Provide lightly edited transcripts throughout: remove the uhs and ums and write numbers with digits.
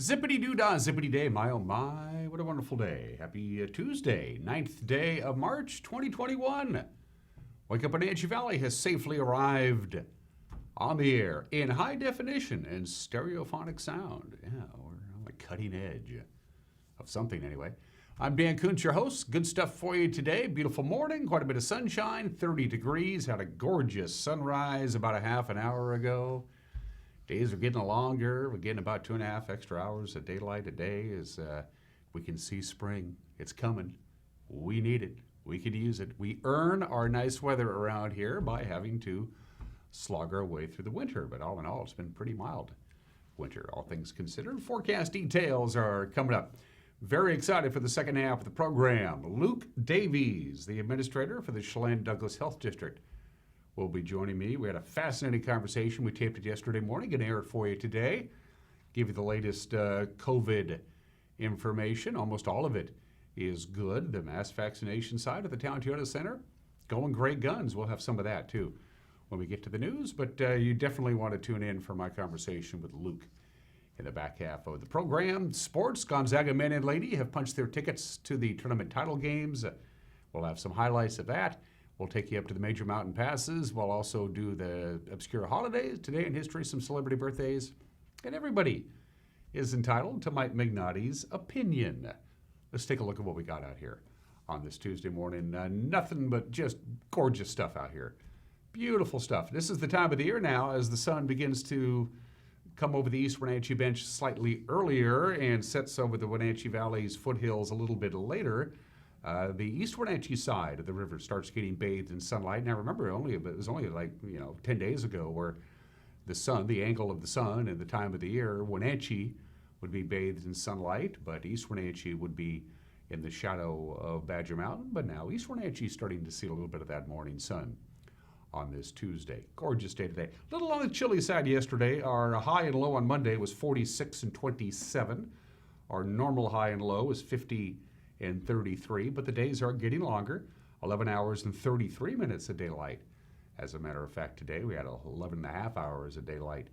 Zippity-doo-dah, zippity-day, my oh my, what a wonderful day. Happy Tuesday, 9th day of March, 2021. Wake Up Wenatchee Valley has safely arrived on the air in high definition and stereophonic sound. Yeah, we're on the cutting edge of something anyway. I'm Dan Kuntz, your host. Good stuff for you today. Beautiful morning, quite a bit of sunshine, 30 degrees. Had a gorgeous sunrise about a half an hour ago. Days are getting longer. We're getting about 2.5 extra hours of daylight a day as we can see spring. It's coming. We need it. We could use it. We earn our nice weather around here by having to slog our way through the winter. But all in all, it's been pretty mild winter, all things considered. Forecast details are coming up. Very excited for the second half of the program. Luke Davies, the administrator for the Chelan-Douglas Health District, will be joining me. We had a fascinating conversation. We taped it yesterday morning. Going to air it for you today. Give you the latest COVID information. Almost all of it is good. The mass vaccination side of the Town Toyota Center, going great guns. We'll have some of that too when we get to the news. But you definitely want to tune in for my conversation with Luke in the back half of the program. Sports, Gonzaga men and lady have punched their tickets to the tournament title games. We'll have some highlights of that. We'll take you up to the major mountain passes. We'll also do the obscure holidays, today in history, some celebrity birthdays. And everybody is entitled to Mike Mignotti's opinion. Let's take a look at what we got out here on this Tuesday morning. Nothing but just gorgeous stuff out here. Beautiful stuff. This is the time of the year now as the sun begins to come over the East Wenatchee bench slightly earlier and sets over the Wenatchee Valley's foothills a little bit later. The East Wenatchee side of the river starts getting bathed in sunlight. Now remember, it was only like 10 days ago where the sun, the angle of the sun and the time of the year, Wenatchee would be bathed in sunlight, but East Wenatchee would be in the shadow of Badger Mountain. But now East Wenatchee is starting to see a little bit of that morning sun on this Tuesday. Gorgeous day today. A little on the chilly side yesterday. Our high and low on Monday was 46 and 27. Our normal high and low is 50 and 33, but the days are getting longer. 11 hours and 33 minutes of daylight. As a matter of fact, today we had 11 and a half hours of daylight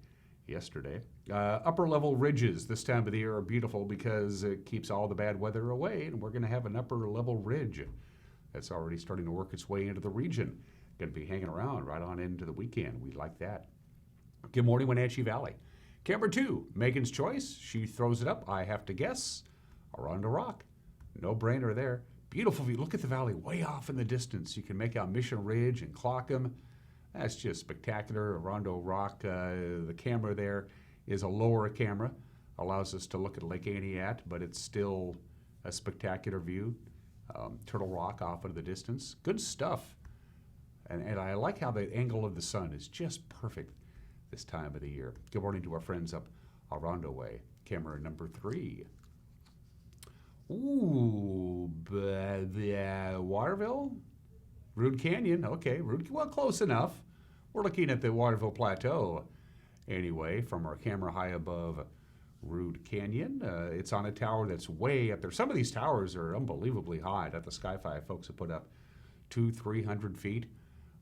yesterday. Upper level ridges this time of the year are beautiful because it keeps all the bad weather away, and we're going to have an upper level ridge that's already starting to work its way into the region. Going to be hanging around right on into the weekend. We like that. Good morning, Wenatchee Valley. Camera 2, Megan's Choice. She throws it up. I have to guess. Arondo Rock. No brainer there. Beautiful view. Look at the valley way off in the distance. You can make out Mission Ridge and Clockham. That's just spectacular. Arondo Rock, the camera there is a lower camera. Allows us to look at Lake Aniat, but it's still a spectacular view. Turtle Rock off in the distance. Good stuff. And I like how the angle of the sun is just perfect this time of the year. Good morning to our friends up Arondo Way. Camera number 3. Ooh, Waterville? Rude Canyon, okay. Well, close enough. We're looking at the Waterville Plateau anyway from our camera high above Rude Canyon. It's on a tower that's way up there. Some of these towers are unbelievably high that the Sky-Fi folks have put up 200-300 feet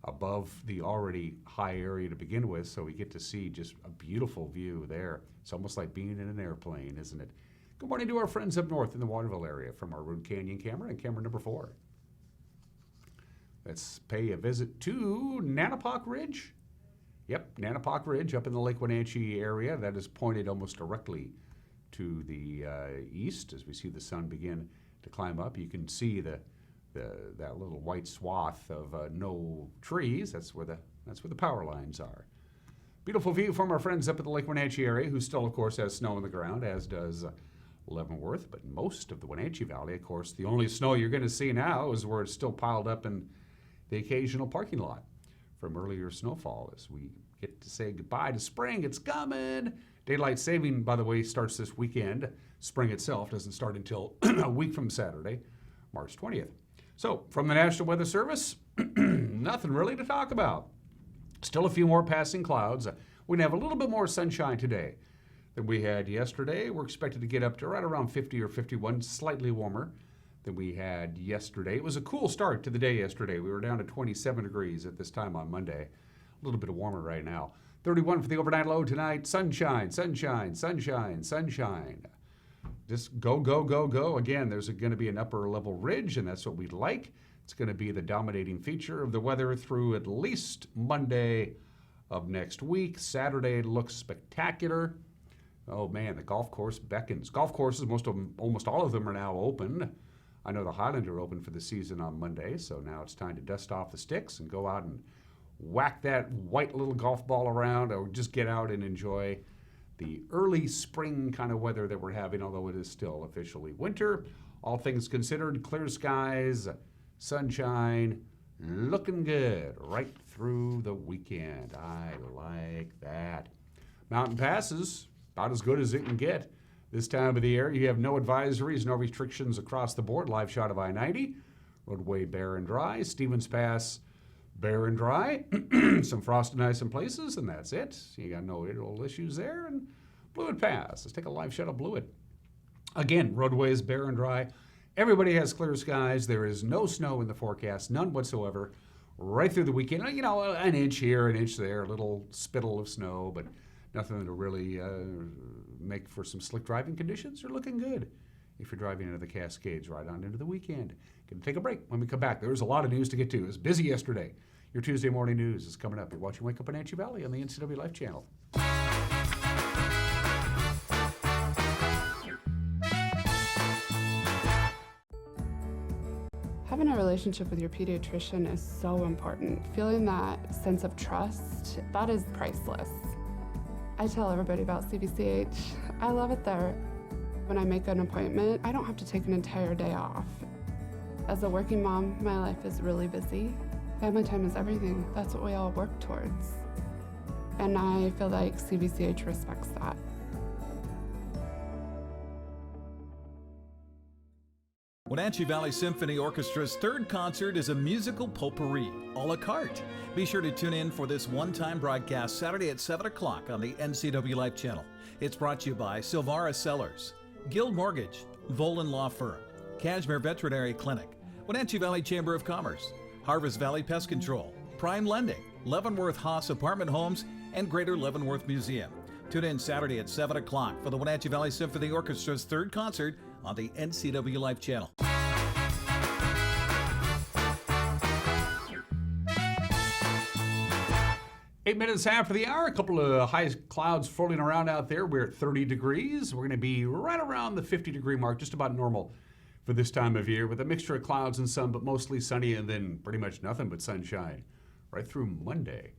above the already high area to begin with, so we get to see just a beautiful view there. It's almost like being in an airplane, isn't it? Good morning to our friends up north in the Waterville area from our Rude Canyon camera and camera number 4. Let's pay a visit to Nanapoc Ridge. Yep, Nanapoc Ridge up in the Lake Wenatchee area. That is pointed almost directly to the east as we see the sun begin to climb up. You can see that little white swath of no trees. That's where the power lines are. Beautiful view from our friends up at the Lake Wenatchee area, who still, of course, has snow on the ground, as does Leavenworth. But most of the Wenatchee Valley, of course, the only snow you're going to see now is where it's still piled up in the occasional parking lot from earlier snowfall. As we get to say goodbye to spring, it's coming. Daylight saving, by the way, starts this weekend. Spring itself doesn't start until a week from Saturday, March 20th. So, from the National Weather Service, nothing really to talk about. Still a few more passing clouds. We're going to have a little bit more sunshine today than we had yesterday. We're expected to get up to right around 50 or 51, slightly warmer than we had yesterday. It was a cool start to the day yesterday. We were down to 27 degrees at this time on Monday. A little bit warmer right now. 31 for the overnight low tonight. Sunshine, sunshine, sunshine, sunshine. just go, go, go, go. Again, there's going to be an upper level ridge, and that's what we like. It's going to be the dominating feature of the weather through at least Monday of next week. Saturday looks spectacular. Oh man, the golf course beckons. Golf courses, almost all of them are now open. I know the Highland are open for the season on Monday, so now it's time to dust off the sticks and go out and whack that white little golf ball around, or just get out and enjoy the early spring kind of weather that we're having, although it is still officially winter. All things considered, clear skies, sunshine, looking good right through the weekend. I like that. Mountain passes, about as good as it can get. This time of the year, you have no advisories, no restrictions across the board. Live shot of I-90, roadway bare and dry. Stevens Pass, bare and dry. Some frost and ice in places, and that's it. You got no real issues there. And Blewett Pass, let's take a live shot of Blewett. Again, roadways bare and dry. Everybody has clear skies. There is no snow in the forecast, none whatsoever, right through the weekend. You know, an inch here, an inch there, a little spittle of snow, but nothing to really make for some slick driving conditions. Are looking good if you're driving into the Cascades right on into the weekend. Going to take a break. When we come back, there's a lot of news to get to. It was busy yesterday. Your Tuesday morning news is coming up. You're watching Wake Up Wenatchee Valley on the NCW Life Channel. Having a relationship with your pediatrician is so important. Feeling that sense of trust, that is priceless. I tell everybody about CBCH. I love it there. When I make an appointment, I don't have to take an entire day off. As a working mom, my life is really busy. Family time is everything. That's what we all work towards. And I feel like CBCH respects that. Wenatchee Valley Symphony Orchestra's third concert is a musical potpourri, a la carte. Be sure to tune in for this one-time broadcast Saturday at 7 o'clock on the NCW Life Channel. It's brought to you by Silvara Cellars, Guild Mortgage, Volan Law Firm, Cashmere Veterinary Clinic, Wenatchee Valley Chamber of Commerce, Harvest Valley Pest Control, Prime Lending, Leavenworth Haas Apartment Homes, and Greater Leavenworth Museum. Tune in Saturday at 7 o'clock for the Wenatchee Valley Symphony Orchestra's third concert on the NCW Life Channel. 8 minutes after the hour, a couple of high clouds floating around out there. We're at 30 degrees. We're going to be right around the 50-degree mark, just about normal for this time of year, with a mixture of clouds and sun, but mostly sunny, and then pretty much nothing but sunshine right through Monday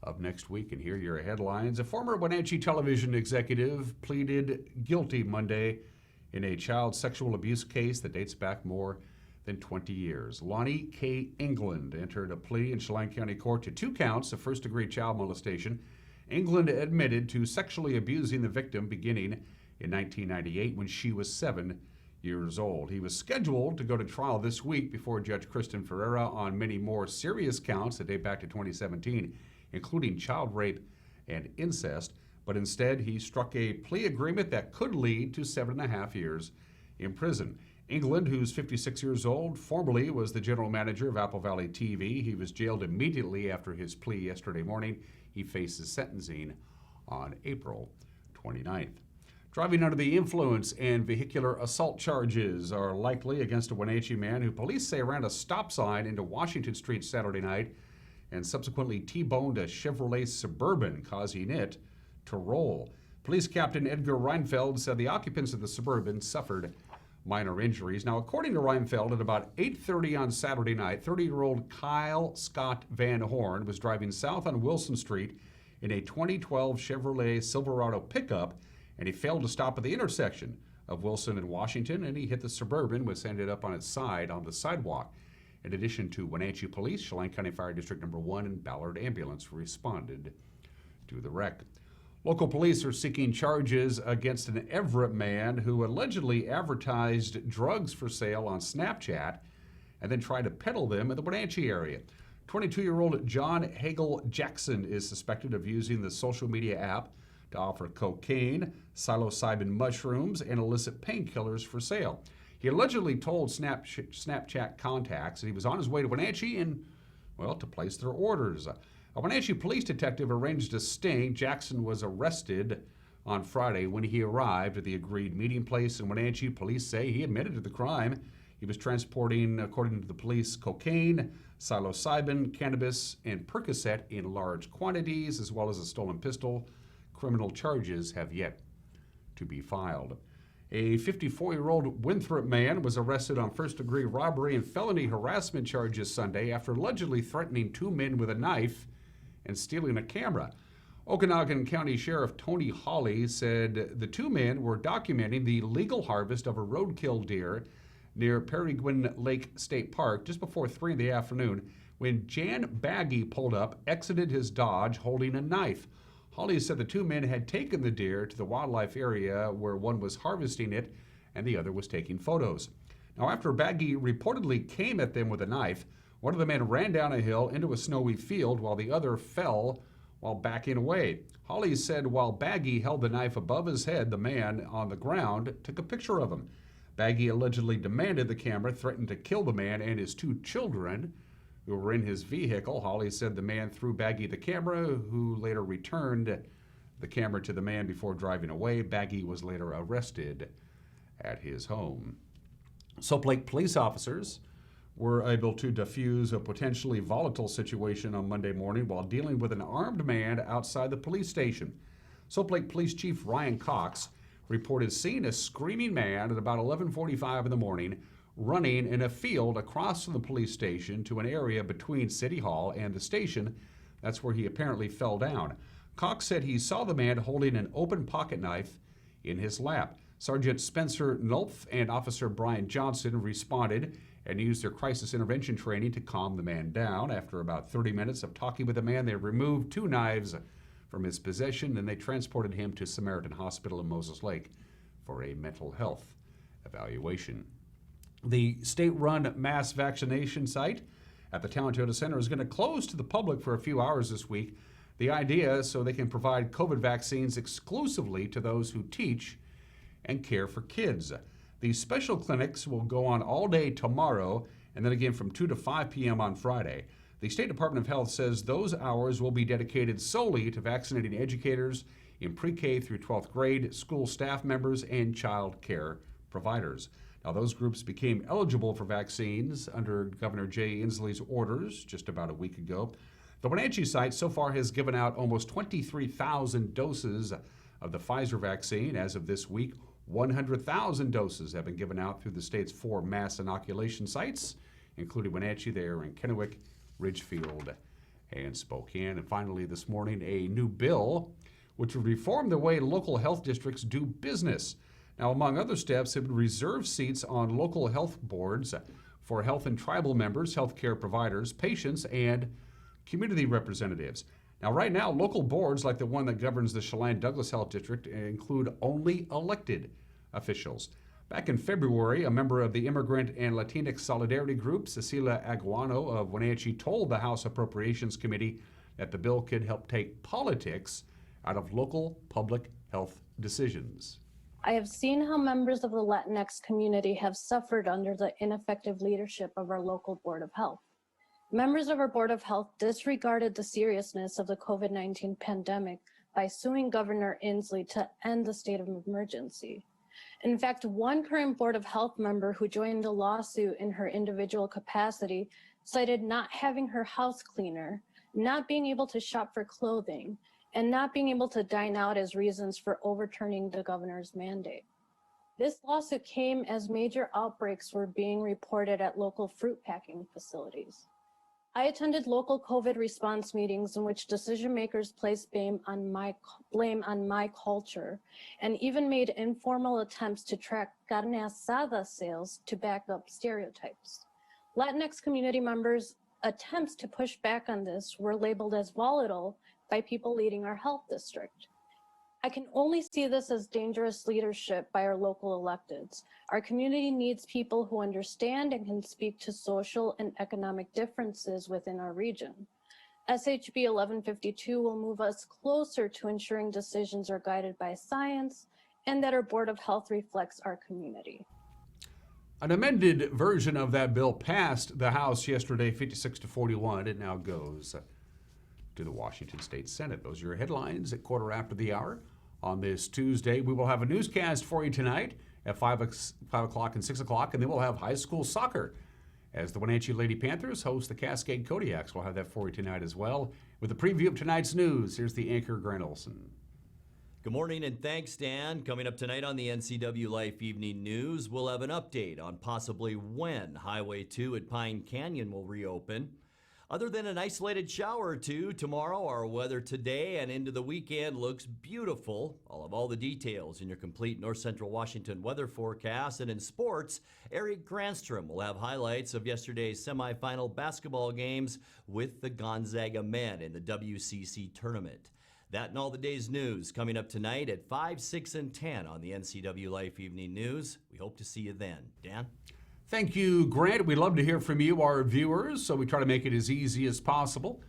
of next week. And here are your headlines. A former Wenatchee television executive pleaded guilty Monday in a child sexual abuse case that dates back more than 20 years. Lonnie K. England entered a plea in Chelan County Court to 2 counts of first-degree child molestation. England admitted to sexually abusing the victim beginning in 1998 when she was 7 years old. He was scheduled to go to trial this week before Judge Kristen Ferreira on many more serious counts that date back to 2017, including child rape and incest, but instead he struck a plea agreement that could lead to 7.5 years in prison. England, who's 56 years old, formerly was the general manager of Apple Valley TV. He was jailed immediately after his plea yesterday morning. He faces sentencing on April 29th. Driving under the influence and vehicular assault charges are likely against a Wenatchee man who police say ran a stop sign into Washington Street Saturday night and subsequently T-boned a Chevrolet Suburban, causing it to roll. Police Captain Edgar Reinfeld said the occupants of the Suburban suffered minor injuries. Now, according to Reinfeld, at about 8:30 on Saturday night, 30-year-old Kyle Scott Van Horn was driving south on Wilson Street in a 2012 Chevrolet Silverado pickup, and he failed to stop at the intersection of Wilson and Washington, and he hit the Suburban, which ended up on its side on the sidewalk. In addition to Wenatchee Police, Chelan County Fire District Number 1 and Ballard Ambulance responded to the wreck. Local police are seeking charges against an Everett man who allegedly advertised drugs for sale on Snapchat and then tried to peddle them in the Wenatchee area. 22-year-old John Hagel Jackson is suspected of using the social media app to offer cocaine, psilocybin mushrooms, and illicit painkillers for sale. He allegedly told Snapchat contacts that he was on his way to Wenatchee and, well, to place their orders. A Wenatchee police detective arranged a sting. Jackson was arrested on Friday. When he arrived at the agreed meeting place in Wenatchee, police say he admitted to the crime. He was transporting, according to the police, cocaine, psilocybin, cannabis, and Percocet in large quantities, as well as a stolen pistol. Criminal charges have yet to be filed. A 54-year-old Winthrop man was arrested on first-degree robbery and felony harassment charges Sunday after allegedly threatening two men with a knife and stealing a camera. Okanagan County Sheriff Tony Hawley said the two men were documenting the legal harvest of a roadkill deer near Peregrine Lake State Park just before 3 in the afternoon when Jan Baggy pulled up, exited his Dodge holding a knife. Hawley said the two men had taken the deer to the wildlife area where one was harvesting it and the other was taking photos. Now, after Baggy reportedly came at them with a knife, one of the men ran down a hill into a snowy field while the other fell while backing away. Hawley said while Baggy held the knife above his head, the man on the ground took a picture of him. Baggy allegedly demanded the camera, threatened to kill the man and his two children who were in his vehicle. Hawley said the man threw Baggy the camera, who later returned the camera to the man before driving away. Baggy was later arrested at his home. Soap Lake police officers were able to defuse a potentially volatile situation on Monday morning while dealing with an armed man outside the police station. Soap Lake Police Chief Ryan Cox reported seeing a screaming man at about 11:45 in the morning running in a field across from the police station to an area between City Hall and the station. That's where he apparently fell down. Cox said he saw the man holding an open pocket knife in his lap. Sergeant Spencer Nolf and Officer Brian Johnson responded and used their crisis intervention training to calm the man down. After about 30 minutes of talking with the man, they removed two knives from his possession, and they transported him to Samaritan Hospital in Moses Lake for a mental health evaluation. The state-run mass vaccination site at the Toyota Center is going to close to the public for a few hours this week. The idea is so they can provide COVID vaccines exclusively to those who teach and care for kids. These special clinics will go on all day tomorrow and then again from 2 to 5 p.m. on Friday. The State Department of Health says those hours will be dedicated solely to vaccinating educators in pre-K through 12th grade, school staff members, and child care providers. Now, those groups became eligible for vaccines under Governor Jay Inslee's orders just about a week ago. The Wenatchee site so far has given out almost 23,000 doses of the Pfizer vaccine. As of this week, 100,000 doses have been given out through the state's 4 mass inoculation sites, including Wenatchee there in Kennewick, Ridgefield, and Spokane. And finally this morning, a new bill which would reform the way local health districts do business. Now, among other steps, it would reserve seats on local health boards for health and tribal members, healthcare providers, patients, and community representatives. Now, right now, local boards like the one that governs the Chelan-Douglas Health District include only elected officials. Back in February, a member of the Immigrant and Latinx Solidarity Group, Cecilia Aguano of Wenatchee, told the House Appropriations Committee that the bill could help take politics out of local public health decisions. I have seen how members of the Latinx community have suffered under the ineffective leadership of our local Board of Health. Members of our Board of Health disregarded the seriousness of the COVID-19 pandemic by suing Governor Inslee to end the state of emergency. In fact, one current Board of Health member who joined a lawsuit in her individual capacity cited not having her house cleaner, not being able to shop for clothing, and not being able to dine out as reasons for overturning the governor's mandate. This lawsuit came as major outbreaks were being reported at local fruit packing facilities. I attended local COVID response meetings in which decision makers placed blame on my culture and even made informal attempts to track carne asada sales to back up stereotypes. Latinx community members' attempts to push back on this were labeled as volatile by people leading our health district. I can only see this as dangerous leadership by our local electeds. Our community needs people who understand and can speak to social and economic differences within our region. SHB 1152 will move us closer to ensuring decisions are guided by science and that our Board of Health reflects our community. An amended version of that bill passed the House yesterday, 56-41. It now goes to the Washington State Senate. Those are your headlines at 1:15 the hour on this Tuesday. We will have a newscast for you tonight at 5 o'clock and 6 o'clock, and then we'll have high school soccer as the Wenatchee Lady Panthers host the Cascade Kodiaks. We'll have that for you tonight as well. With a preview of tonight's news, here's the anchor, Grant Olson. Good morning and thanks, Dan. Coming up tonight on the NCW Life Evening News, we'll have an update on possibly when Highway 2 at Pine Canyon will reopen. Other than an isolated shower or two, tomorrow our weather today and into the weekend looks beautiful. I'll have all the details in your complete North Central Washington weather forecast. And in sports, Eric Granstrom will have highlights of yesterday's semifinal basketball games with the Gonzaga men in the WCC tournament. That and all the day's news coming up tonight at 5, 6, and 10 on the NCW Life Evening News. We hope to see you then. Dan? Thank you, Grant. We'd love to hear from you, our viewers, so we try to make it as easy as possible.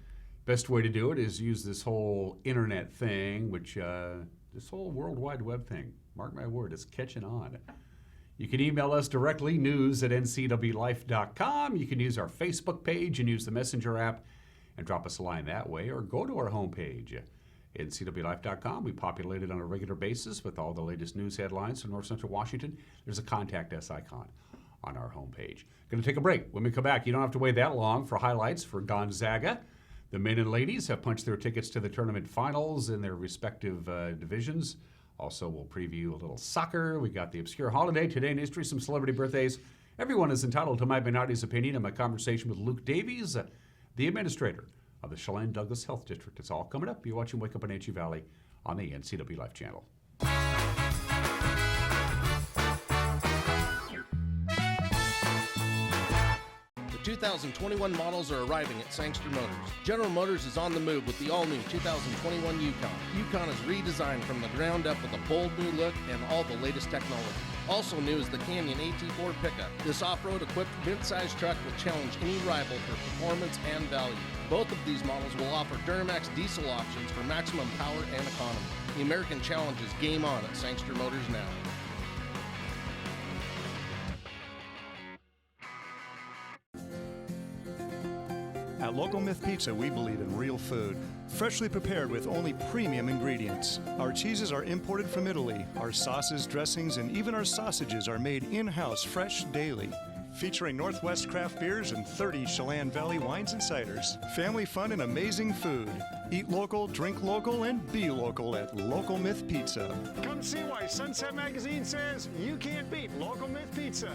Best way to do it is use this whole internet thing, which this whole World Wide Web thing, mark my word, is catching on. You can email us directly, news@ncwlife.com. You can use our Facebook page and use the Messenger app and drop us a line that way, or go to our homepage, ncwlife.com. We populate it on a regular basis with all the latest news headlines from North Central Washington. There's a Contact Us icon on our homepage. Going to take a break. When we come back, you don't have to wait that long for highlights for Gonzaga. The men and ladies have punched their tickets to the tournament finals in their respective divisions. Also, we'll preview a little soccer. We got the obscure holiday today in history, some celebrity birthdays. Everyone is entitled to my Benardi's opinion and my conversation with Luke Davies, the administrator of the Chelan-Douglas Health District. It's all coming up. You're watching Wake Up Wenatchee Valley on the NCW Life channel. The 2021 models are arriving at Sangster Motors. General Motors is on the move with the all-new 2021 Yukon. Yukon is redesigned from the ground up with a bold new look and all the latest technology. Also new is the Canyon AT4 pickup. This off-road equipped mid-size truck will challenge any rival for performance and value. Both of these models will offer Duramax diesel options for maximum power and economy. The American Challenge is game on at Sangster Motors now. At Local Myth Pizza, we believe in real food, freshly prepared with only premium ingredients. Our cheeses are imported from Italy. Our sauces, dressings, and even our sausages are made in-house fresh daily. Featuring Northwest craft beers and 30 Chelan Valley wines and ciders. Family fun and amazing food. Eat local, drink local, and be local at Local Myth Pizza. Come see why Sunset Magazine says you can't beat Local Myth Pizza.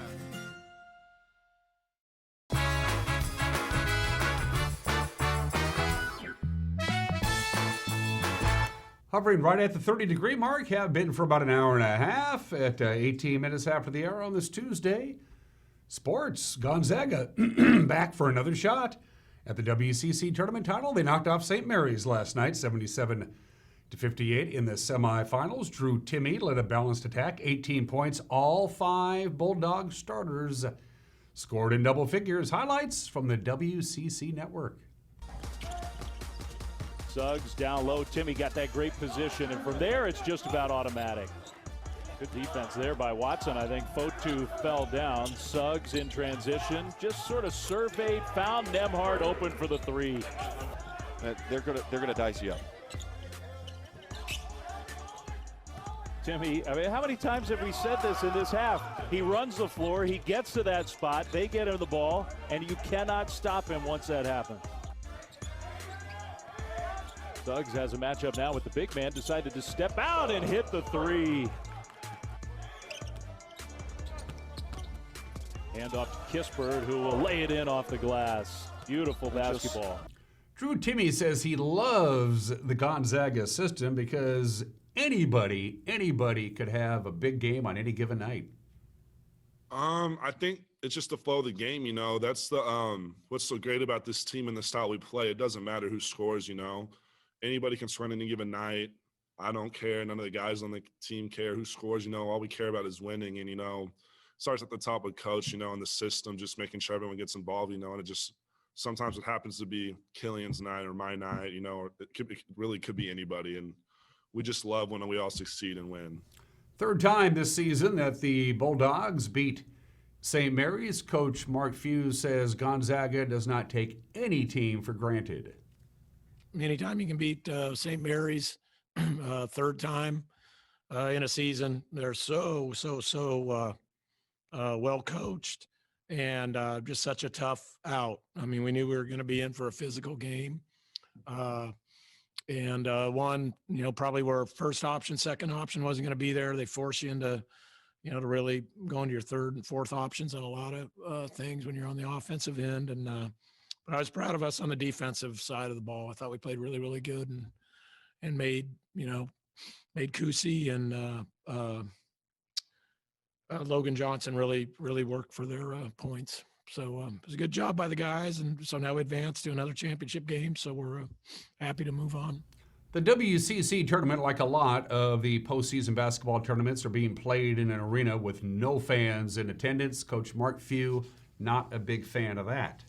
Hovering right at the 30-degree mark, have been for about an hour and a half at 18 minutes after the hour on this Tuesday. Sports, Gonzaga back for another shot at the WCC tournament title. They knocked off St. Mary's last night, 77-58 in the semifinals. Drew Timme led a balanced attack, 18 points. All 5 Bulldog starters scored in double figures. Highlights from the WCC network. Suggs down low. Timme got that great position, and from there it's just about automatic. Good defense there by Watson. I think Fotu fell down. Suggs in transition, just sort of surveyed, found Nemhard open for the 3. They're gonna dice you up. Timme, I mean, how many times have we said this in this half? He runs the floor, he gets to that spot, they get him the ball, and you cannot stop him once that happens. Suggs has a matchup now with the big man, decided to step out and hit the 3. Hand off to Kispert, who will lay it in off the glass. Beautiful basketball. Drew Timme says he loves the Gonzaga system because anybody could have a big game on any given night. I think it's just the flow of the game, you know. That's the what's so great about this team and the style we play. It doesn't matter who scores, you know. Anybody can score on any given night. I don't care. None of the guys on the team care who scores, you know. All we care about is winning, and, you know, starts at the top with coach, you know, and the system, just making sure everyone gets involved, you know, and it just sometimes it happens to be Killian's night or my night, you know, or it really could be anybody, and we just love when we all succeed and win. Third time this season that the Bulldogs beat St. Mary's. Coach Mark Few says Gonzaga does not take any team for granted. Anytime you can beat St. Mary's, third time, in a season. They're so well coached and just such a tough out. I mean, we knew we were going to be in for a physical game. And one, probably where first option, second option wasn't going to be there. They force you into, to really go into your third and fourth options on a lot of things when you're on the offensive end. And but I was proud of us on the defensive side of the ball. I thought we played really, really good and made Kusi and Logan Johnson really work for their points. So it was a good job by the guys. And so now we advance to another championship game. So we're happy to move on. The WCC tournament, like a lot of the postseason basketball tournaments, are being played in an arena with no fans in attendance. Coach Mark Few, not a big fan of that.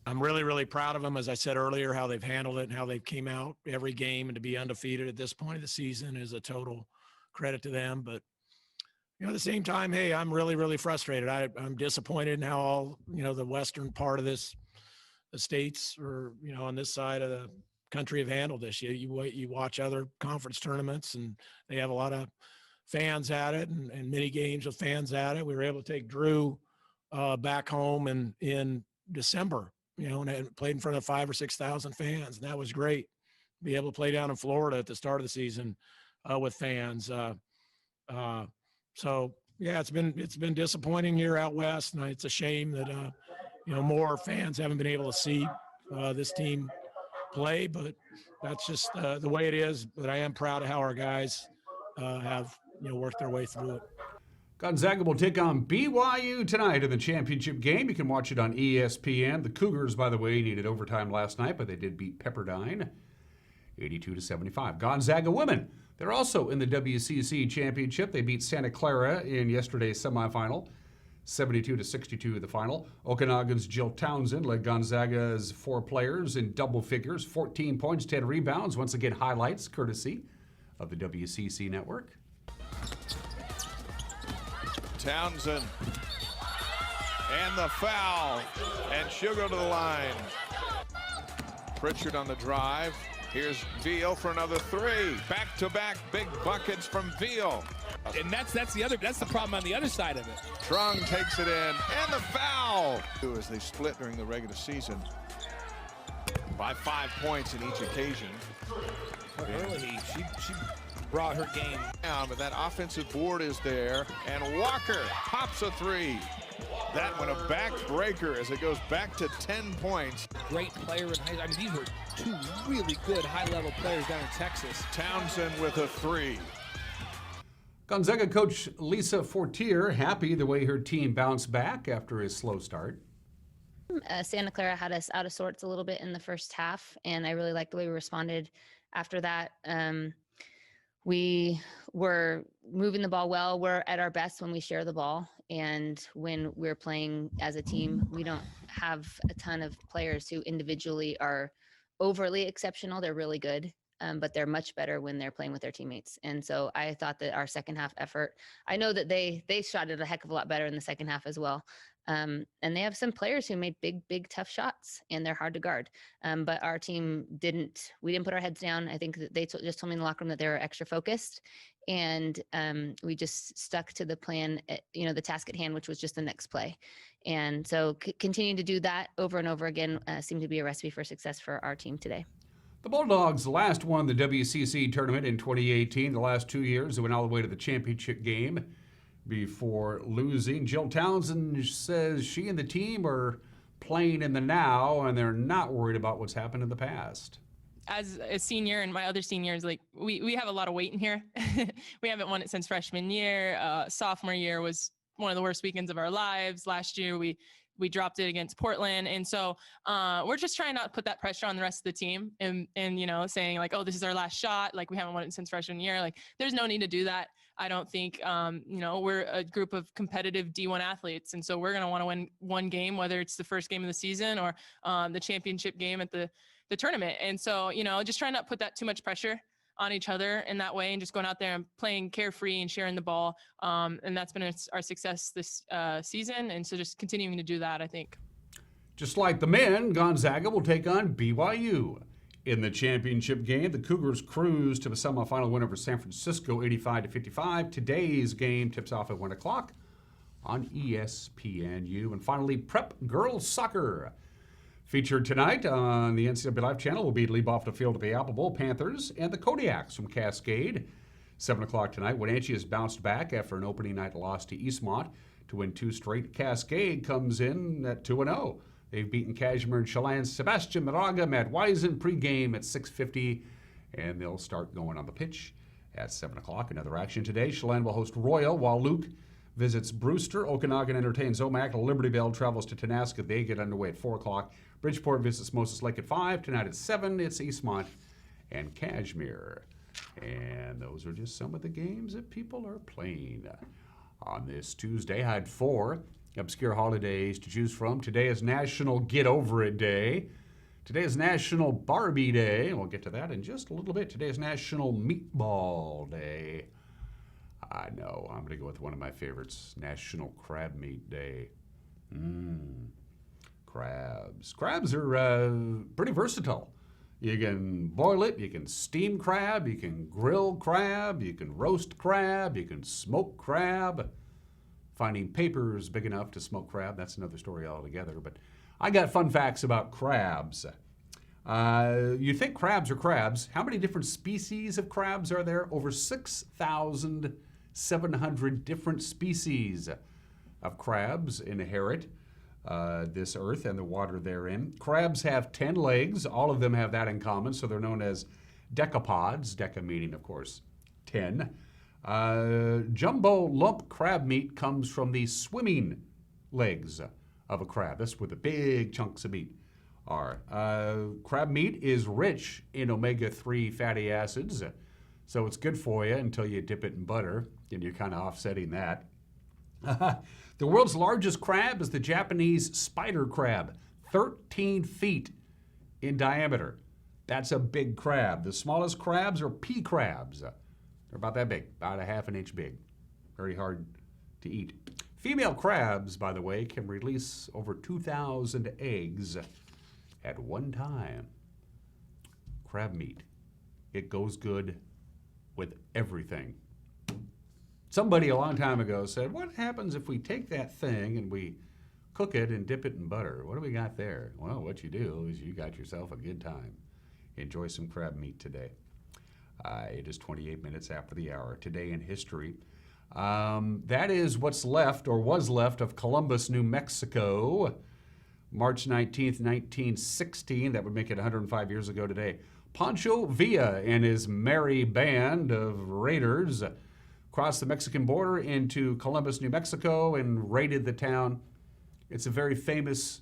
I'm really, really proud of them, as I said earlier, how they've handled it and how they've came out every game, and to be undefeated at this point of the season is a total credit to them. But at the same time, hey, I'm really, really frustrated. I'm disappointed in how all, the western part of the states or, on this side of the country have handled this. You watch other conference tournaments and they have a lot of fans at it and many games with fans at it. We were able to take Drew back home in December, and played in front of 5,000 or 6,000 fans. And that was great. Be able to play down in Florida at the start of the season with fans. So yeah, it's been disappointing here out west, and it's a shame that more fans haven't been able to see this team play. But that's just the way it is. But I am proud of how our guys have worked their way through it. Gonzaga will take on BYU tonight in the championship game. You can watch it on ESPN. The Cougars, by the way, needed overtime last night, but they did beat Pepperdine 82-75. Gonzaga women, they're also in the WCC championship. They beat Santa Clara in yesterday's semifinal, 72-62 the final. Okanagan's Jill Townsend led Gonzaga's 4 players in double figures, 14 points, 10 rebounds. Once again, highlights courtesy of the WCC network. Townsend and the foul, and she'll go to the line. Pritchard on the drive. Here's Veal for another 3. Back-to-back big buckets from Veal. And that's the problem on the other side of it. Trung takes it in, and the foul. As they split during the regular season by 5 points in each occasion. Early, she brought her game down, but that offensive board is there, and Walker pops a 3. That one a backbreaker as it goes back to 10 points. Great player in high school. I mean, these were 2 really good high-level players down in Texas. Townsend with a 3. Gonzaga coach Lisa Fortier happy the way her team bounced back after a slow start. Santa Clara had us out of sorts a little bit in the first half, and I really liked the way we responded after that. We were moving the ball well. We're at our best when we share the ball. And when we're playing as a team, we don't have a ton of players who individually are overly exceptional. They're really good, but they're much better when they're playing with their teammates. And so I thought that our second half effort, I know that they shot it a heck of a lot better in the second half as well. And they have some players who made big, tough shots, and they're hard to guard. But our team we didn't put our heads down. I think that they just told me in the locker room that they were extra focused. And we just stuck to the plan, the task at hand, which was just the next play. And so continuing to do that over and over again seemed to be a recipe for success for our team today. The Bulldogs last won the WCC tournament in 2018. The last 2 years, they went all the way to the championship game before losing. Jill Townsend says she and the team are playing in the now, and they're not worried about what's happened in the past. As a senior and my other seniors, we have a lot of weight in here. We haven't won it since freshman year. Sophomore year was one of the worst weekends of our lives. Last year, we dropped it against Portland. And so we're just trying not to put that pressure on the rest of the team and saying oh, this is our last shot. We haven't won it since freshman year. There's no need to do that. I don't think, we're a group of competitive D1 athletes. And so we're going to want to win one game, whether it's the first game of the season or the championship game at the tournament. And so, just trying not to put that too much pressure on each other in that way, and just going out there and playing carefree and sharing the ball. And that's been our success this season. And so just continuing to do that, I think. Just like the men, Gonzaga will take on BYU In the championship game, the Cougars cruise to the semifinal win over San Francisco, 85-55. Today's game tips off at 1 o'clock on ESPNU. And finally, Prep Girls Soccer. Featured tonight on the NCAA Live channel will be lead off the field of the Apple Bowl Panthers and the Kodiaks from Cascade. 7 o'clock tonight, Wenatchee has bounced back after an opening night loss to Eastmont to win 2 straight. Cascade comes in at 2-0. They've beaten Kashmir and Chelan. Sebastian Moraga, Matt Wisen, pregame at 6:50, and they'll start going on the pitch at 7 o'clock. Another action today. Chelan will host Royal while Luke visits Brewster. Okanagan entertains Omak. Libertyville travels to Tenaska. They get underway at 4 o'clock. Bridgeport visits Moses Lake at 5. Tonight at 7, it's Eastmont and Kashmir. And those are just some of the games that people are playing on this Tuesday. I had 4 obscure holidays to choose from. Today is National Get Over It Day. Today is National Barbie Day. We'll get to that in just a little bit. Today is National Meatball Day. I know, I'm going to go with one of my favorites, National Crab Meat Day. Crabs. Crabs are pretty versatile. You can boil it, you can steam crab, you can grill crab, you can roast crab, you can smoke crab. Finding papers big enough to smoke crab, that's another story altogether. But I got fun facts about crabs. You think crabs are crabs. How many different species of crabs are there? Over 6,700 different species of crabs inherit this earth and the water therein. Crabs have 10 legs. All of them have that in common, so they're known as decapods. Deca meaning, of course, 10. Jumbo lump crab meat comes from the swimming legs of a crab. That's where the big chunks of meat are. Crab meat is rich in omega-3 fatty acids, so it's good for you until you dip it in butter, and you're kind of offsetting that. The world's largest crab is the Japanese spider crab, 13 feet in diameter. That's a big crab. The smallest crabs are pea crabs. They're about that big, about a half an inch big. Very hard to eat. Female crabs, by the way, can release over 2,000 eggs at one time. Crab meat. It goes good with everything. Somebody a long time ago said, what happens if we take that thing and we cook it and dip it in butter? What do we got there? Well, what you do is you got yourself a good time. Enjoy some crab meat today. It is 28 minutes after the hour. Today in history. That is what's left or was left of Columbus, New Mexico. March 19th, 1916. That would make it 105 years ago today. Pancho Villa and his merry band of raiders crossed the Mexican border into Columbus, New Mexico and raided the town. It's a very famous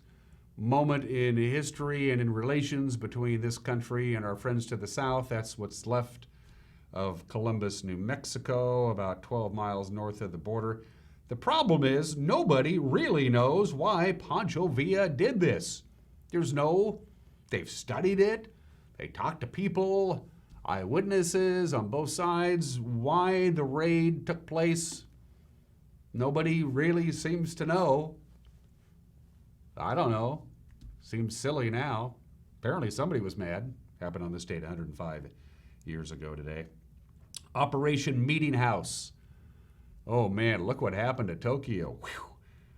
moment in history and in relations between this country and our friends to the south. That's what's left of Columbus, New Mexico, about 12 miles north of the border. The problem is nobody really knows why Pancho Villa did this. They've studied it, they talked to people, eyewitnesses on both sides, why the raid took place. Nobody really seems to know. I don't know. Seems silly now. Apparently somebody was mad. Happened on this date 105 years ago today. Operation Meeting House. Oh man, look what happened to Tokyo. Whew.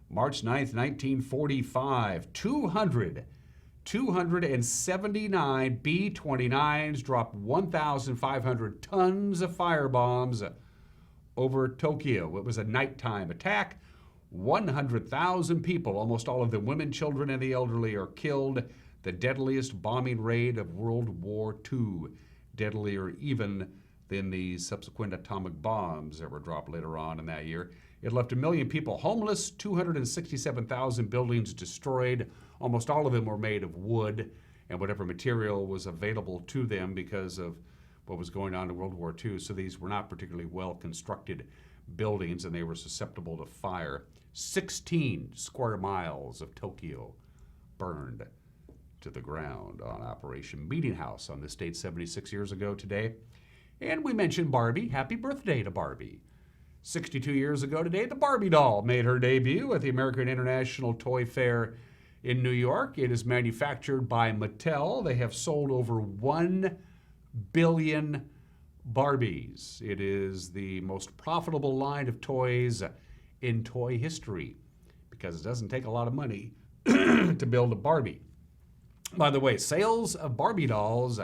March 9th, 1945. 279 B-29s dropped 1,500 tons of firebombs over Tokyo. It was a nighttime attack. 100,000 people, almost all of them women, children, and the elderly, are killed. The deadliest bombing raid of World War II. Deadlier even than the subsequent atomic bombs that were dropped later on in that year. It left 1 million people homeless, 267,000 buildings destroyed. Almost all of them were made of wood and whatever material was available to them because of what was going on in World War II. So these were not particularly well-constructed buildings, and they were susceptible to fire. 16 square miles of Tokyo burned to the ground on Operation Meeting House on this date 76 years ago today. And we mentioned Barbie. Happy birthday to Barbie. 62 years ago today, the Barbie doll made her debut at the American International Toy Fair in New York. It is manufactured by Mattel. They have sold over 1 billion Barbies. It is the most profitable line of toys in toy history because it doesn't take a lot of money to build a Barbie. By the way, sales of Barbie dolls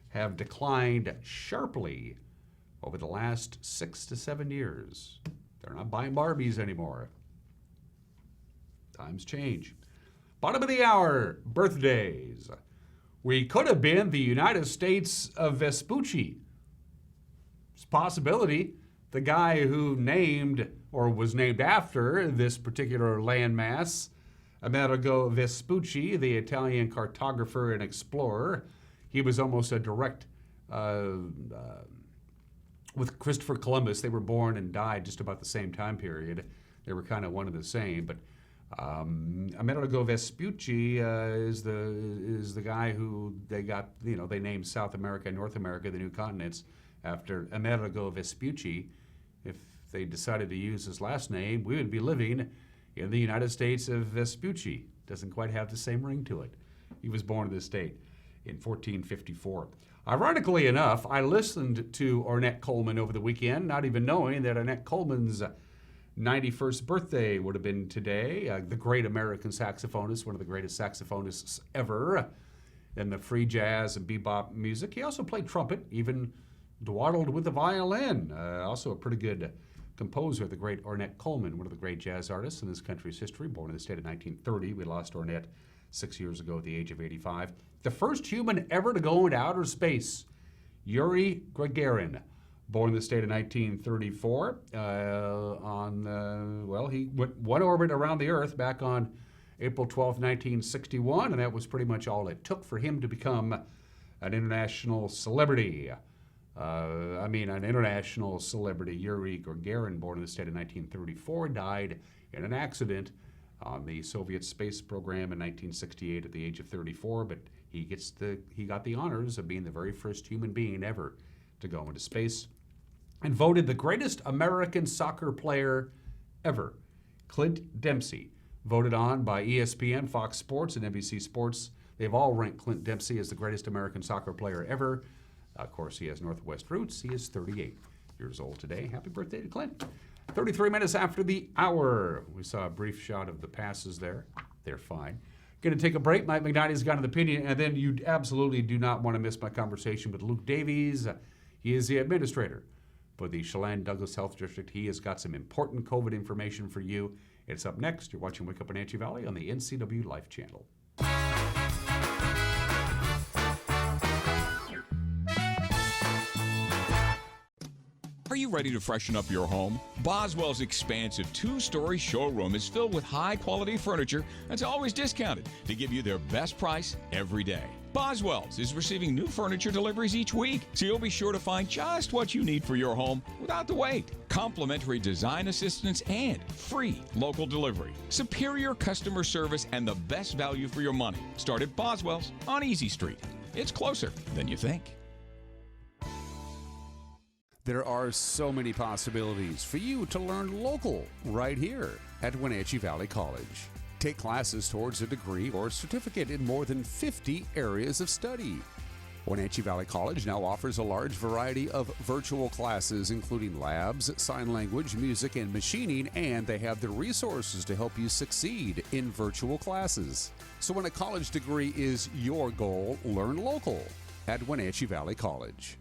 have declined sharply over the last 6 to 7 years. They're not buying Barbies anymore. Times change. Bottom of the hour, birthdays. We could have been the United States of Vespucci. It's a possibility. The guy who named or was named after this particular landmass, Amerigo Vespucci, the Italian cartographer and explorer, he was almost a direct, with Christopher Columbus. They were born and died just about the same time period. They were kind of one and the same, but Amerigo Vespucci is the guy who they got, they named South America and North America, the new continents, after Amerigo Vespucci. If they decided to use his last name, we would be living in the United States of Vespucci. Doesn't quite have the same ring to it. He was born in this state in 1454. Ironically enough, I listened to Ornette Coleman over the weekend, not even knowing that Ornette Coleman's 91st birthday would have been today. The great American saxophonist, one of the greatest saxophonists ever in the free jazz and bebop music. He also played trumpet, even dawdled with the violin. Also a pretty good composer, the great Ornette Coleman, one of the great jazz artists in this country's history, born in the state of 1930. We lost Ornette 6 years ago at the age of 85. The first human ever to go into outer space, Yuri Gagarin, born in the state of 1934. He went one orbit around the Earth back on April 12, 1961, and that was pretty much all it took for him to become an international celebrity. An international celebrity. Yuri Gagarin, born in the state of 1934, died in an accident on the Soviet space program in 1968 at the age of 34, but he got the honors of being the very first human being ever to go into space, and voted the greatest American soccer player ever. Clint Dempsey, voted on by ESPN, Fox Sports, and NBC Sports. They've all ranked Clint Dempsey as the greatest American soccer player ever. Of course, he has Northwest roots. He is 38 years old today. Happy birthday to Clint. 33 minutes after the hour. We saw a brief shot of the passes there. They're fine. Going to take a break. Mike McKnight's got an opinion, and then you absolutely do not want to miss my conversation with Luke Davies. He is the administrator for the Chelan-Douglas Health District. He has got some important COVID information for you. It's up next. You're watching Wake Up Wenatchee Valley on the NCW Life Channel. Are you ready to freshen up your home? Boswell's expansive 2-story showroom is filled with high-quality furniture that's always discounted to give you their best price every day. Boswell's is receiving new furniture deliveries each week, so you'll be sure to find just what you need for your home without the wait. Complimentary design assistance and free local delivery. Superior customer service and the best value for your money. Start at Boswell's on Easy Street. It's closer than you think. There are so many possibilities for you to learn local right here at Wenatchee Valley College. Take classes towards a degree or certificate in more than 50 areas of study. Wenatchee Valley College now offers a large variety of virtual classes, including labs, sign language, music, and machining, and they have the resources to help you succeed in virtual classes. So when a college degree is your goal, learn local at Wenatchee Valley College.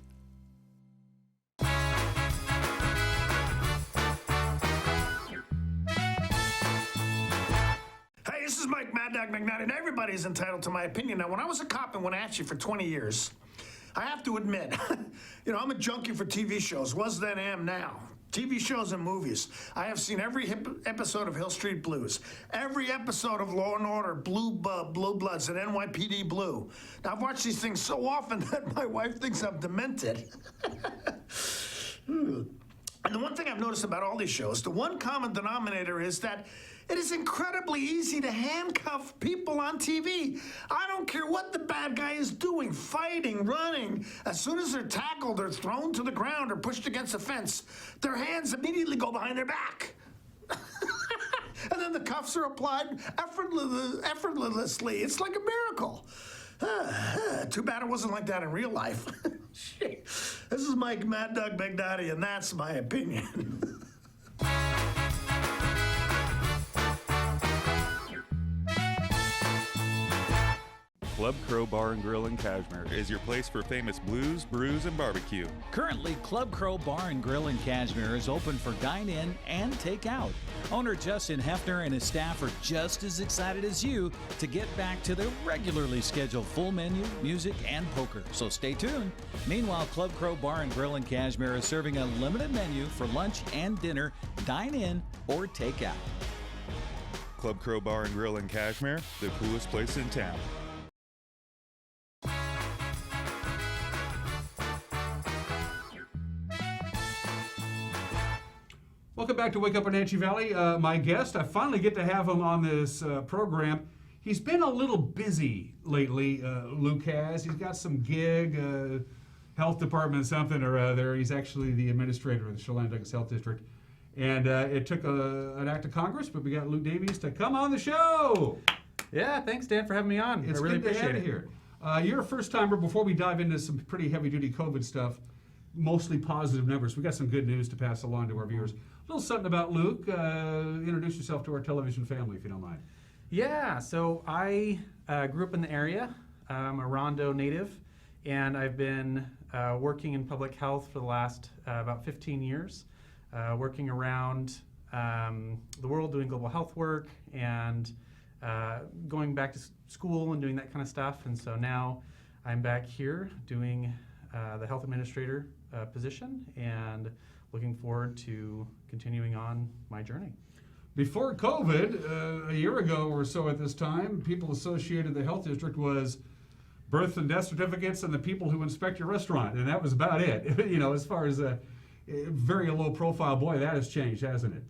This is Mike Mad Dog McKnight, and everybody's entitled to my opinion. Now, when I was a cop in Wenatchee for 20 years, I have to admit, I'm a junkie for TV shows, was then, am now. TV shows and movies. I have seen every episode of Hill Street Blues, every episode of Law & Order, Blue Bloods, and NYPD Blue. Now, I've watched these things so often that my wife thinks I'm demented. And the one thing I've noticed about all these shows, the one common denominator is that it is incredibly easy to handcuff people on TV. I don't care what the bad guy is doing, fighting, running. As soon as they're tackled or thrown to the ground or pushed against a fence, their hands immediately go behind their back. And then the cuffs are applied effortlessly. It's like a miracle. Too bad it wasn't like that in real life. Shit. This is Mike Mad Dog McNally, and that's my opinion. Club Crow Bar and Grill in Cashmere is your place for famous blues, brews, and barbecue. Currently, Club Crow Bar and Grill in Cashmere is open for dine-in and take-out. Owner Justin Hefner and his staff are just as excited as you to get back to their regularly scheduled full menu, music, and poker. So stay tuned. Meanwhile, Club Crow Bar and Grill in Cashmere is serving a limited menu for lunch and dinner, dine-in or take-out. Club Crow Bar and Grill in Cashmere, the coolest place in town. Welcome back to Wake Up Wenatchee Valley. My guest, I finally get to have him on this program. He's been a little busy lately, Luke has. He's got some gig, health department something or other. He's actually the administrator of the Chelan-Douglas Health District. And it took an act of Congress, but we got Luke Davies to come on the show. Yeah, thanks, Dan, for having me on. It's I really good to appreciate have it. you here. You're a first-timer. Before we dive into some pretty heavy-duty COVID stuff, mostly positive numbers, we got some good news to pass along to our viewers. A little something about Luke. Introduce yourself to our television family, if you don't mind. Yeah, so I grew up in the area. I'm a Rondo native, and I've been working in public health for the last about 15 years, working around the world doing global health work and going back to school and doing that kind of stuff. And so now I'm back here doing the health administrator position and looking forward to continuing on my journey. Before COVID, a year ago or so at this time, people associated the health district was birth and death certificates and the people who inspect your restaurant, and that was about it. You know, as far as a very low profile, boy, that has changed, hasn't it?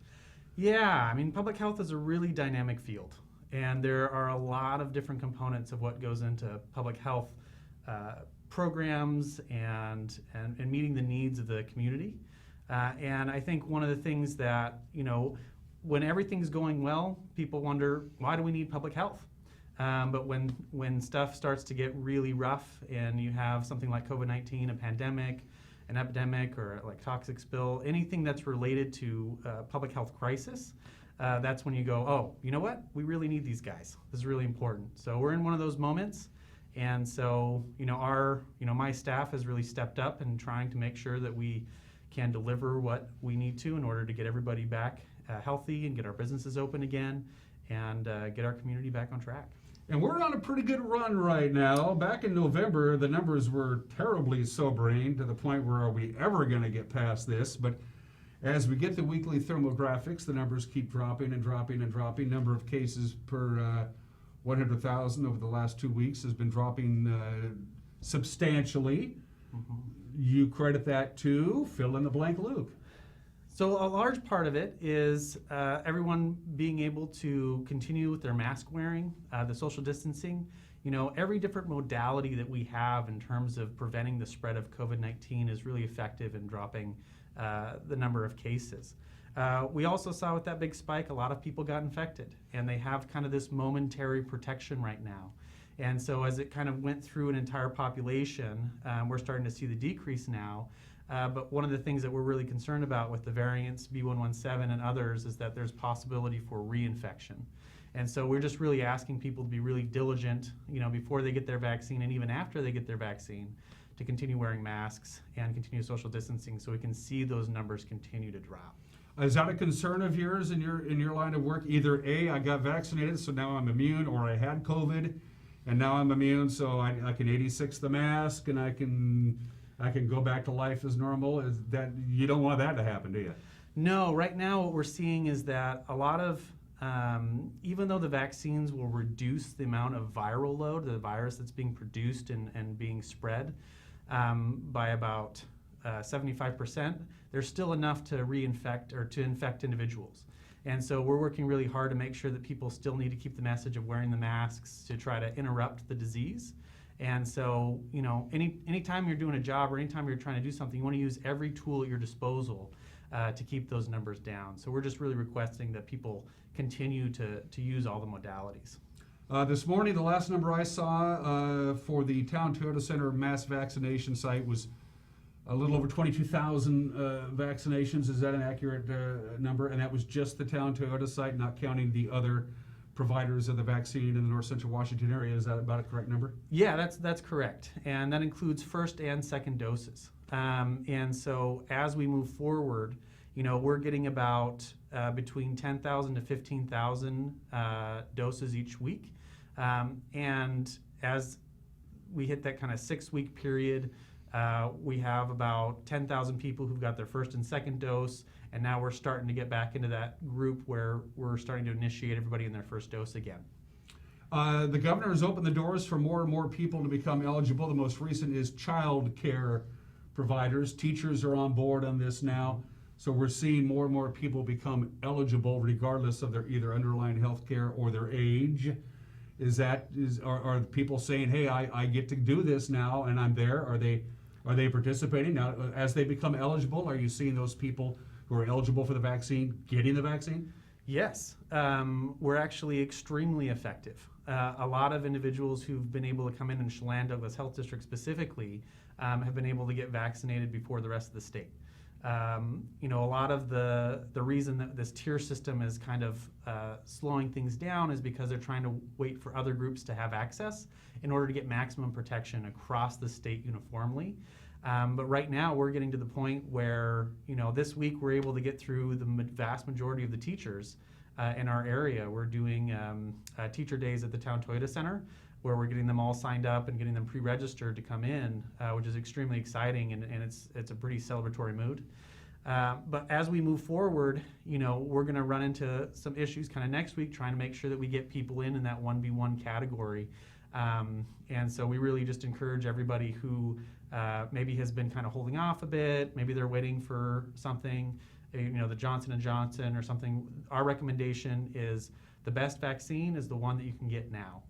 Yeah, I mean, public health is a really dynamic field, and there are a lot of different components of what goes into public health programs and meeting the needs of the community. And I think one of the things that, you know, when everything's going well, people wonder, why do we need public health? But when stuff starts to get really rough and you have something like COVID-19, a pandemic, an epidemic, or like toxic spill, anything that's related to public health crisis, that's when you go, oh, you know what? We really need these guys. This is really important. So we're in one of those moments. And so, you know, my staff has really stepped up in trying to make sure that we can deliver what we need to in order to get everybody back healthy and get our businesses open again and get our community back on track. And we're on a pretty good run right now. Back in November, the numbers were terribly sobering to the point where are we ever going to get past this? But as we get the weekly thermographics, the numbers keep dropping and dropping and dropping. Number of cases per 100,000 over the last 2 weeks has been dropping substantially. Mm-hmm. You credit that to fill in the blank, Luke. So a large part of it is everyone being able to continue with their mask wearing, the social distancing. You know, every different modality that we have in terms of preventing the spread of COVID-19 is really effective in dropping the number of cases. We also saw with that big spike, a lot of people got infected, and they have kind of this momentary protection right now. And so as it kind of went through an entire population, we're starting to see the decrease now. But one of the things that we're really concerned about with the variants B117 and others is that there's possibility for reinfection. And so we're just really asking people to be really diligent, you know, before they get their vaccine and even after they get their vaccine, to continue wearing masks and continue social distancing so we can see those numbers continue to drop. Is that a concern of yours in your line of work? Either A, I got vaccinated, so now I'm immune, or I had COVID, and now I'm immune, so I can 86 the mask, and I can go back to life as normal. Is that, you don't want that to happen, do you? No, right now what we're seeing is that a lot of, even though the vaccines will reduce the amount of viral load, the virus that's being produced and being spread by about 75%, there's still enough to reinfect or to infect individuals. And so we're working really hard to make sure that people still need to keep the message of wearing the masks to try to interrupt the disease. And so, anytime you're doing a job or anytime you're trying to do something, you want to use every tool at your disposal to keep those numbers down. So we're just really requesting that people continue to use all the modalities. This morning, the last number I saw for the Town Toyota Center mass vaccination site was a little over 22,000 vaccinations. Is that an accurate number? And that was just the Town Toyota site, not counting the other providers of the vaccine in the North Central Washington area. Is that about a correct number? Yeah, that's correct. And that includes first and second doses. And so as we move forward, we're getting about between 10,000 to 15,000 doses each week. And as we hit that kind of 6-week period, we have about 10,000 people who've got their first and second dose, and now we're starting to get back into that group where we're starting to initiate everybody in their first dose again. The governor has opened the doors for more and more people to become eligible. The most recent is child care providers. Teachers are on board on this now. So we're seeing more and more people become eligible regardless of their either underlying health care or their age. Are people saying, hey, I get to do this now and I'm there? Are they participating? Now, as they become eligible, are you seeing those people who are eligible for the vaccine getting the vaccine? Yes, we're actually extremely effective. A lot of individuals who've been able to come in Chelan-Douglas Health District specifically have been able to get vaccinated before the rest of the state. A lot of the reason that this tier system is kind of slowing things down is because they're trying to wait for other groups to have access in order to get maximum protection across the state uniformly. But right now we're getting to the point where, this week we're able to get through the vast majority of the teachers in our area. We're doing teacher days at the Town Toyota Center, where we're getting them all signed up and getting them pre-registered to come in, which is extremely exciting, and it's a pretty celebratory mood. But as we move forward, we're going to run into some issues kind of next week, trying to make sure that we get people in that 1B1 category. And so we really just encourage everybody who maybe has been kind of holding off a bit, maybe they're waiting for something, the Johnson & Johnson or something. Our recommendation is the best vaccine is the one that you can get now.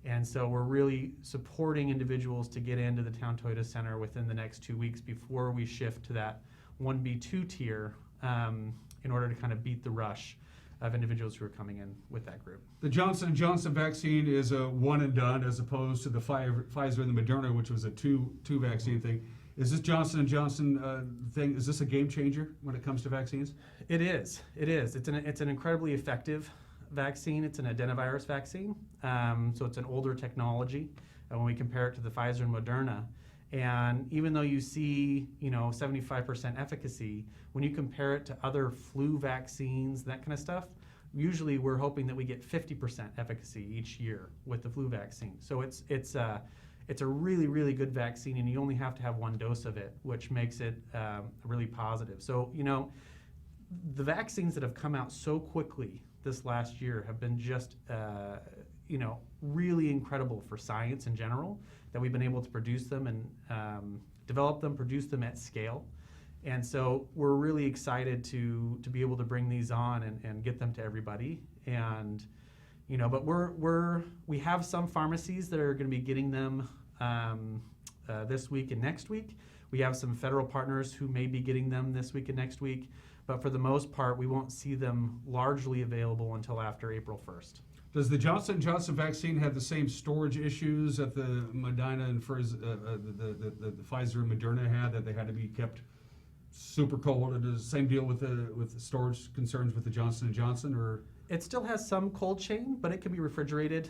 And so we're really supporting individuals to get into the Town Toyota Center within the next 2 weeks before we shift to that 1B2 tier in order to kind of beat the rush of individuals who are coming in with that group. The Johnson & Johnson vaccine is a one and done as opposed to the Pfizer and the Moderna, which was a two vaccine thing. Is this Johnson & Johnson thing, is this a game changer when it comes to vaccines? It is. It's an incredibly effective vaccine. It's an adenovirus vaccine. So it's an older technology when we compare it to the Pfizer and Moderna. And even though you see, 75% efficacy, when you compare it to other flu vaccines, that kind of stuff, usually we're hoping that we get 50% efficacy each year with the flu vaccine. So it's a really, really good vaccine, and you only have to have one dose of it, which makes it really positive. So, the vaccines that have come out so quickly this last year have been just, really incredible for science in general, that we've been able to produce them and develop them, produce them at scale. And so we're really excited to be able to bring these on and get them to everybody. And, but we have some pharmacies that are going to be getting them this week and next week. We have some federal partners who may be getting them this week and next week. But for the most part, we won't see them largely available until after April 1st. Does the Johnson & Johnson vaccine have the same storage issues that the Moderna and the Pfizer and Moderna had, that they had to be kept super cold? Or does the same deal with the storage concerns with the Johnson & Johnson? Or it still has some cold chain, but it can be refrigerated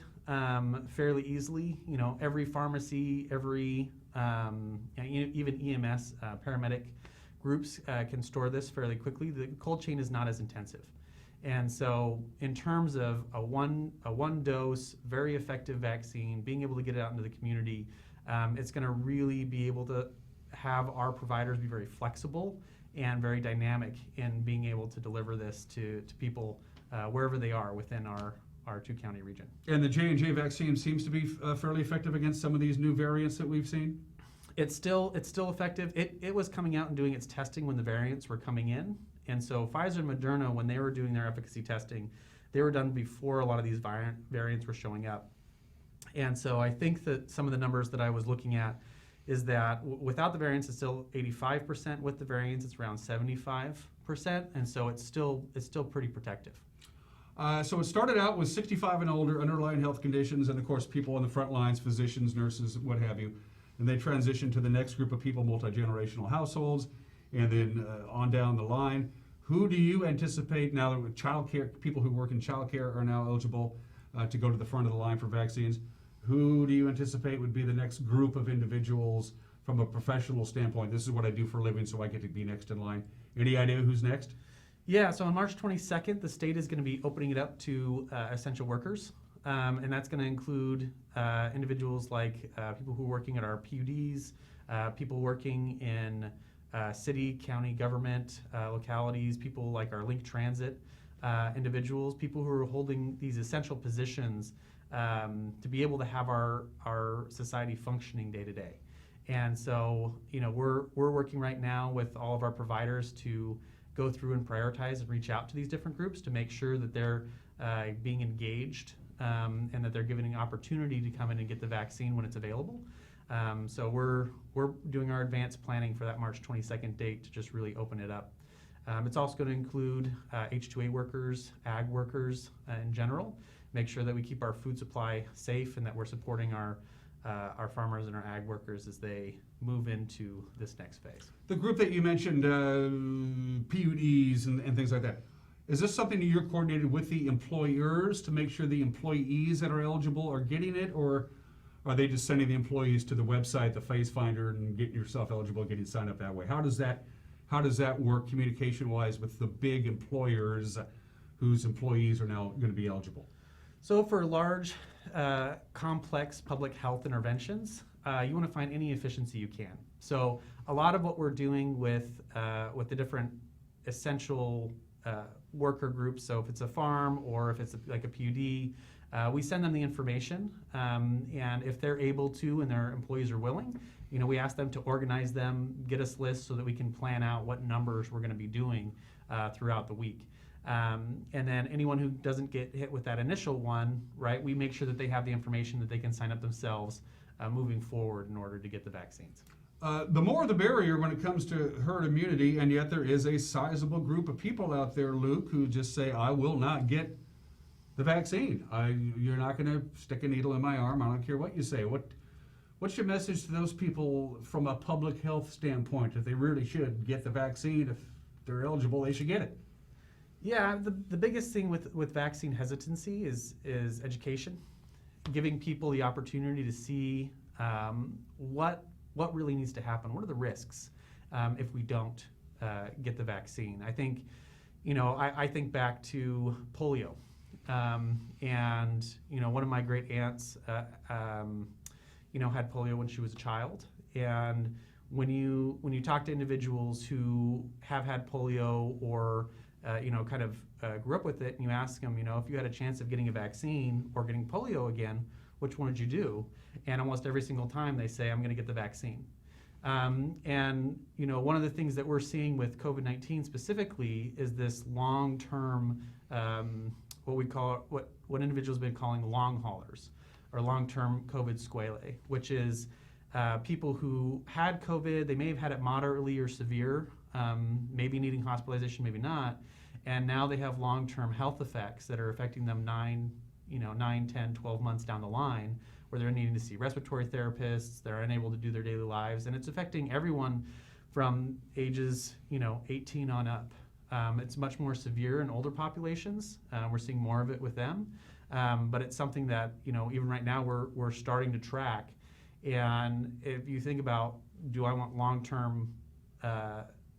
fairly easily. Every pharmacy, every even EMS, paramedic groups can store this fairly quickly. The cold chain is not as intensive. And so in terms of a one dose, very effective vaccine, being able to get it out into the community, it's going to really be able to have our providers be very flexible and very dynamic in being able to deliver this to people wherever they are within our 2-county region. And the J&J vaccine seems to be fairly effective against some of these new variants that we've seen? It's still effective. It was coming out and doing its testing when the variants were coming in. And so Pfizer and Moderna, when they were doing their efficacy testing, they were done before a lot of these variants were showing up. And so I think that some of the numbers that I was looking at is that without the variants, it's still 85%. With the variants, it's around 75%. And so it's still pretty protective. So it started out with 65 and older, underlying health conditions, and of course people on the front lines, physicians, nurses, what have you. And they transitioned to the next group of people, multi-generational households, and then on down the line. Who do you anticipate now that with childcare, people who work in childcare are now eligible to go to the front of the line for vaccines? Who do you anticipate would be the next group of individuals from a professional standpoint? This is what I do for a living, so I get to be next in line. Any idea who's next? Yeah, so on March 22nd, the state is going to be opening it up to essential workers. And that's going to include individuals like people who are working at our PUDs, people working in city, county government, localities, people like our Link Transit individuals, people who are holding these essential positions to be able to have our society functioning day to day. And so, we're working right now with all of our providers to go through and prioritize and reach out to these different groups to make sure that they're being engaged and that they're given an opportunity to come in and get the vaccine when it's available. So we're doing our advanced planning for that March 22nd date to just really open it up. It's also going to include H2A workers, ag workers in general, make sure that we keep our food supply safe and that we're supporting our farmers and our ag workers as they move into this next phase. The group that you mentioned, PUDs and things like that, is this something that you're coordinated with the employers to make sure the employees that are eligible are getting it, or are they just sending the employees to the website, the Face Finder, and getting yourself eligible, getting signed up that way? How does that work communication-wise with the big employers whose employees are now going to be eligible? So for large, complex public health interventions, you want to find any efficiency you can. So a lot of what we're doing with the different essential worker groups, so if it's a farm or if it's like a PUD, we send them the information, and if they're able to and their employees are willing, we ask them to organize them, get us lists so that we can plan out what numbers we're going to be doing throughout the week. And then anyone who doesn't get hit with that initial one, right, we make sure that they have the information that they can sign up themselves moving forward in order to get the vaccines. The more the barrier when it comes to herd immunity, and yet there is a sizable group of people out there, Luke, who just say, I will not get the vaccine. You're not going to stick a needle in my arm. I don't care what you say. What's your message to those people from a public health standpoint? If they really should get the vaccine, if they're eligible, they should get it. Yeah, the biggest thing with vaccine hesitancy is education, giving people the opportunity to see what really needs to happen. What are the risks if we don't get the vaccine? I think, I think back to polio, and one of my great aunts, had polio when she was a child, and when you talk to individuals who have had polio or grew up with it, and you ask them, if you had a chance of getting a vaccine or getting polio again, which one would you do? And almost every single time they say, I'm going to get the vaccine. And one of the things that we're seeing with COVID-19 specifically is this long-term, what individuals have been calling long haulers, or long-term COVID sequelae, which is people who had COVID, they may have had it moderately or severe, maybe needing hospitalization, maybe not, and now they have long-term health effects that are affecting them 9, 10, 12 months down the line, where they're needing to see respiratory therapists, they're unable to do their daily lives, and it's affecting everyone from ages 18 on up. It's much more severe in older populations. We're seeing more of it with them, but it's something that even right now we're starting to track. And if you think about, do I want long-term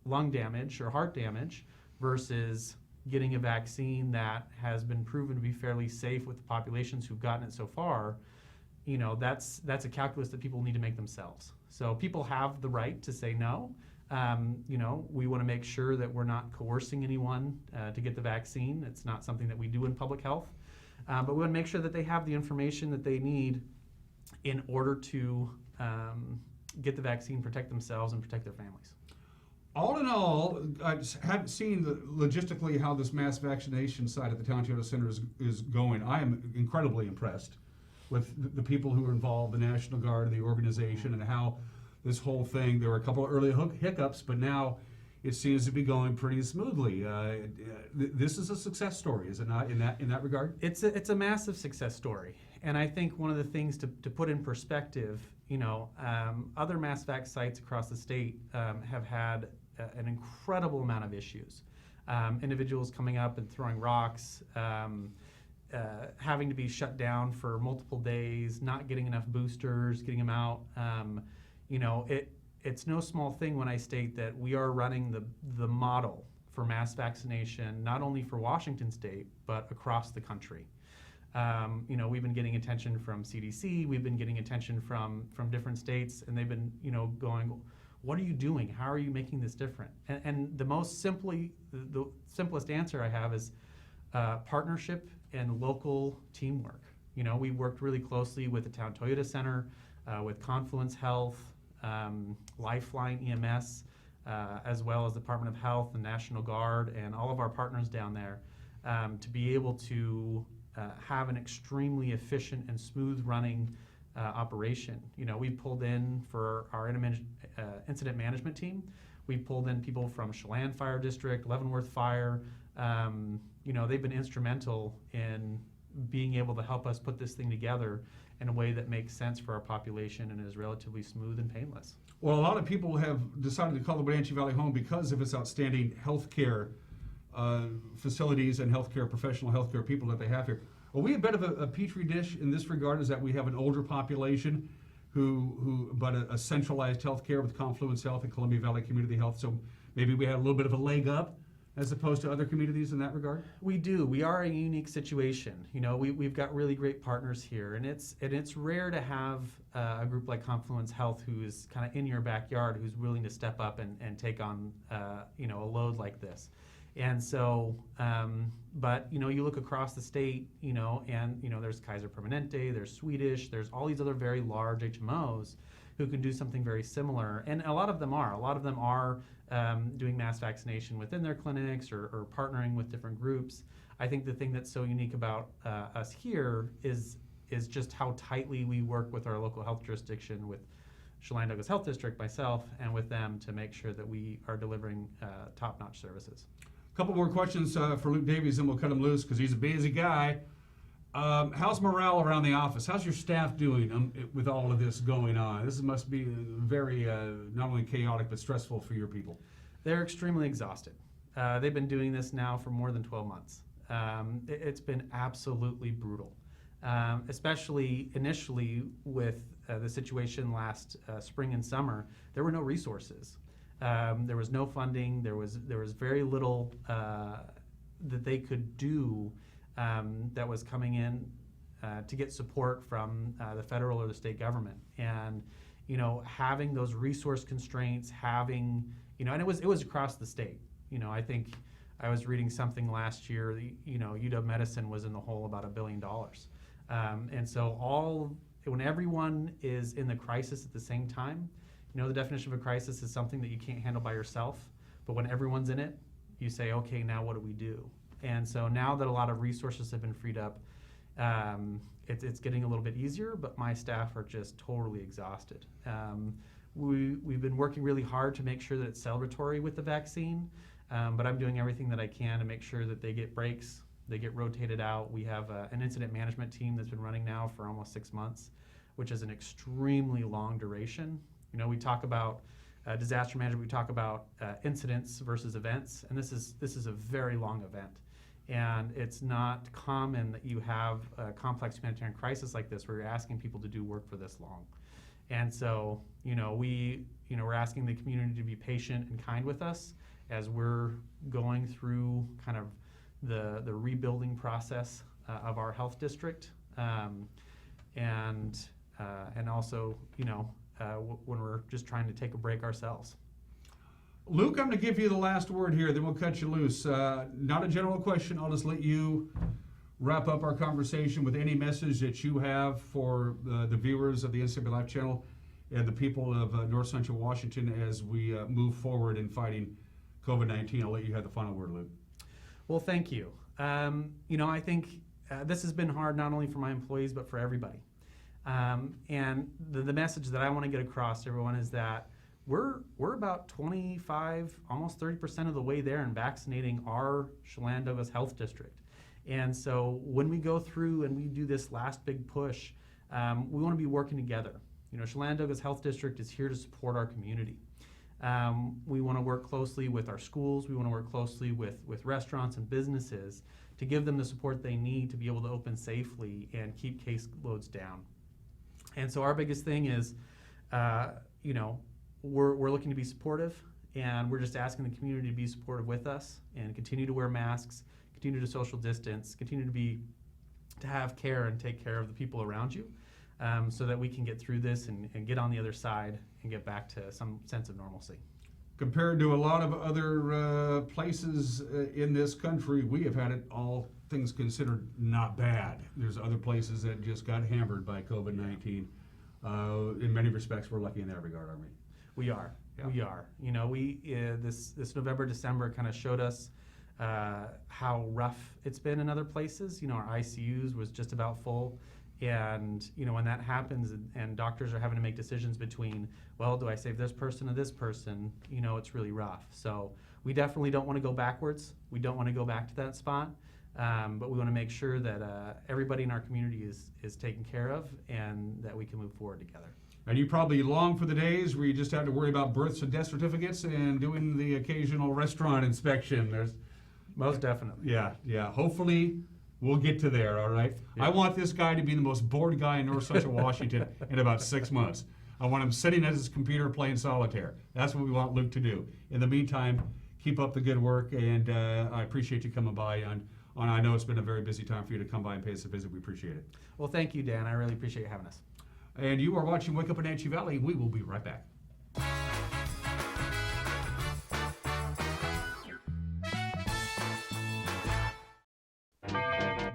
lung damage or heart damage versus getting a vaccine that has been proven to be fairly safe with the populations who've gotten it so far, that's a calculus that people need to make themselves. So people have the right to say no. We want to make sure that we're not coercing anyone to get the vaccine. It's not something that we do in public health. But we want to make sure that they have the information that they need in order to get the vaccine, protect themselves, and protect their families. All in all, I haven't seen logistically how this mass vaccination side at the Town Toyota Center is going. I am incredibly impressed. with the people who are involved, the National Guard, the organization, and how this whole thing, there were a couple of early hiccups, but now it seems to be going pretty smoothly. This is a success story, is it not, in that regard? It's a massive success story. And I think one of the things to put in perspective, other mass vac sites across the state have had an incredible amount of issues. Individuals coming up and throwing rocks, having to be shut down for multiple days, not getting enough boosters, getting them out. It's no small thing when I state that we are running the model for mass vaccination, not only for Washington State, but across the country. We've been getting attention from CDC, we've been getting attention from different states, and they've been, going, what are you doing? How are you making this different? And the simplest answer I have is partnership and local teamwork. We worked really closely with the Town Toyota Center, with Confluence Health, Lifeline EMS, as well as the Department of Health and National Guard and all of our partners down there, to be able to have an extremely efficient and smooth running operation. We pulled in for our incident management team. We pulled in people from Chelan Fire District, Leavenworth Fire. They've been instrumental in being able to help us put this thing together in a way that makes sense for our population and is relatively smooth and painless. Well, a lot of people have decided to call the Wenatchee Valley home because of its outstanding healthcare facilities and professional healthcare people that they have here. Are we a bit of a petri dish in this regard, is that we have an older population but a centralized healthcare with Confluence Health and Columbia Valley Community Health, so maybe we had a little bit of a leg up as opposed to other communities in that regard? We do. We are a unique situation. We've got really great partners here, and it's rare to have a group like Confluence Health who's kind of in your backyard, who's willing to step up and take on a load like this. And so, but you look across the state, and there's Kaiser Permanente, there's Swedish, there's all these other very large HMOs who can do something very similar, and a lot of them are doing mass vaccination within their clinics or partnering with different groups. I think the thing that's so unique about us here is just how tightly we work with our local health jurisdiction, with Chelan-Douglas Health District, myself, and with them to make sure that we are delivering top-notch services. A couple more questions for Luke Davies, and we'll cut him loose because he's a busy guy. How's morale around the office? How's your staff doing with all of this going on? This must be very not only chaotic but stressful for your people. They're extremely exhausted. They've been doing this now for more than 12 months. It's been absolutely brutal, especially initially with the situation last spring and summer. There were no resources. There was no funding. There was very little that they could do that was coming in to get support from the federal or the state government. And having those resource constraints, and it was across the state. I think I was reading something last year, UW Medicine was in the hole about $1 billion. And so when everyone is in the crisis at the same time, the definition of a crisis is something that you can't handle by yourself. But when everyone's in it, you say, okay, now what do we do? And so now that a lot of resources have been freed up, it's getting a little bit easier, but my staff are just totally exhausted. We've been working really hard to make sure that it's celebratory with the vaccine, but I'm doing everything that I can to make sure that they get breaks, they get rotated out. We have an incident management team that's been running now for almost 6 months, which is an extremely long duration. We talk about disaster management, we talk about incidents versus events, and this is a very long event. And it's not common that you have a complex humanitarian crisis like this where you're asking people to do work for this long. And so, we're asking the community to be patient and kind with us as we're going through kind of the rebuilding process of our health district, and also, when we're just trying to take a break ourselves. Luke, I'm going to give you the last word here, then we'll cut you loose. Not a general question. I'll just let you wrap up our conversation with any message that you have for the viewers of the NCW Life channel and the people of North Central Washington as we move forward in fighting COVID-19. I'll let you have the final word, Luke. Well, thank you. I think this has been hard not only for my employees but for everybody. And the message that I want to get across to everyone is that we're about 25, almost 30% of the way there in vaccinating our Chelan-Douglas Health District. And so when we go through and we do this last big push, we want to be working together. You know, Chelan-Douglas Health District is here to support our community. We want to work closely with our schools. We want to work closely with restaurants and businesses to give them the support they need to be able to open safely and keep case loads down. And so our biggest thing is, you know, we're looking to be supportive, and we're just asking the community to be supportive with us and continue to wear masks, continue to social distance, continue to have care and take care of the people around you, so that we can get through this and get on the other side and get back to some sense of normalcy. Compared to a lot of other places in this country, we have had it, all things considered, not bad. There's other places that just got hammered by COVID-19. In many respects, we're lucky in that regard, aren't we? We are. Yeah. We are. You know, this November, December kind of showed us how rough it's been in other places. You know, our ICUs was just about full. And, you know, when that happens and doctors are having to make decisions between, well, do I save this person or this person? You know, it's really rough. So we definitely don't want to go backwards. We don't want to go back to that spot. But we want to make sure that everybody in our community is taken care of and that we can move forward together. And you probably long for the days where you just have to worry about births and death certificates and doing the occasional restaurant inspection. There's most definitely. Yeah. Hopefully we'll get to there, all right? Yeah. I want this guy to be the most bored guy in North Central Washington in about 6 months. I want him sitting at his computer playing solitaire. That's what we want Luke to do. In the meantime, keep up the good work, and I appreciate you coming by I know it's been a very busy time for you to come by and pay us a visit. We appreciate it. Well, thank you, Dan. I really appreciate you having us. And you are watching Wake Up Wenatchee Valley. We will be right back.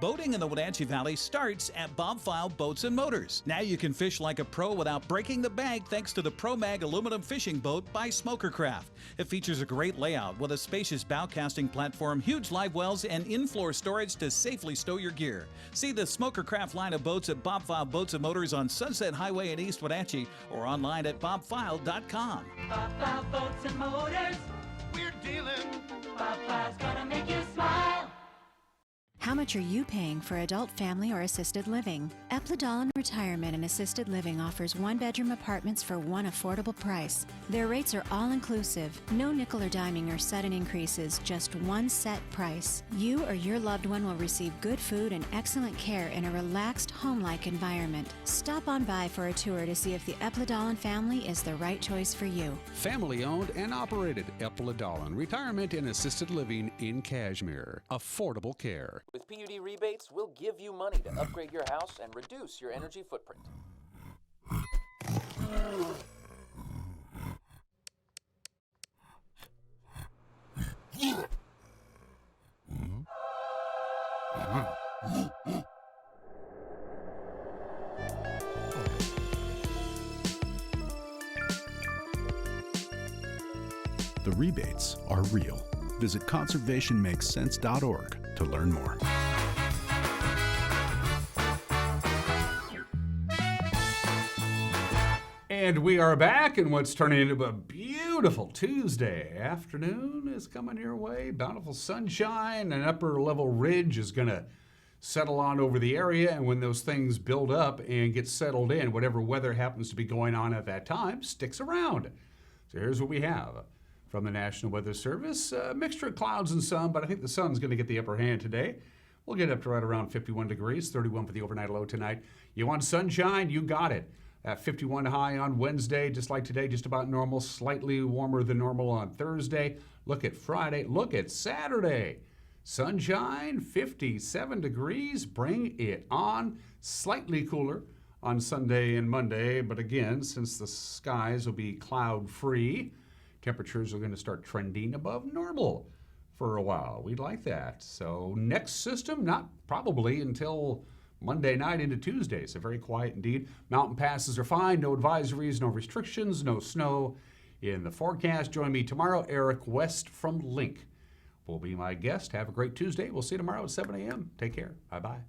Boating in the Wenatchee Valley starts at Bob File Boats and Motors. Now you can fish like a pro without breaking the bank thanks to the ProMag aluminum fishing boat by Smokercraft. It features a great layout with a spacious bow casting platform, huge live wells, and in-floor storage to safely stow your gear. See the Smokercraft line of boats at Bob File Boats and Motors on Sunset Highway in East Wenatchee or online at bobfile.com. Bob File Boats and Motors, we're dealing. Bob File's gonna make you smile. How much are you paying for adult, family, or assisted living? Epladolin Retirement and Assisted Living offers one-bedroom apartments for one affordable price. Their rates are all-inclusive. No nickel or diming or sudden increases, just one set price. You or your loved one will receive good food and excellent care in a relaxed, home-like environment. Stop on by for a tour to see if the Epladolin family is the right choice for you. Family-owned and operated Epladolin Retirement and Assisted Living in Cashmere. Affordable care. With PUD rebates, we'll give you money to upgrade your house and reduce your energy footprint. The rebates are real. Visit conservationmakessense.org to learn more. And we are back, and what's turning into a beautiful Tuesday afternoon is coming your way. Bountiful sunshine, an upper level ridge is going to settle on over the area, and when those things build up and get settled in, whatever weather happens to be going on at that time sticks around. So here's what we have from the National Weather Service. A mixture of clouds and sun, but I think the sun's going to get the upper hand today. We'll get up to right around 51 degrees, 31 for the overnight low tonight. You want sunshine? You got it. At 51 high on Wednesday, just like today, just about normal, slightly warmer than normal on Thursday. Look at Friday. Look at Saturday. Sunshine, 57 degrees. Bring it on. Slightly cooler on Sunday and Monday, but again, since the skies will be cloud-free, temperatures are going to start trending above normal for a while. We'd like that. So next system, not probably until Monday night into Tuesday, so very quiet indeed. Mountain passes are fine, no advisories, no restrictions, no snow in the forecast. Join me tomorrow. Eric West from Link will be my guest. Have a great Tuesday. We'll see you tomorrow at 7 a.m. Take care. Bye-bye.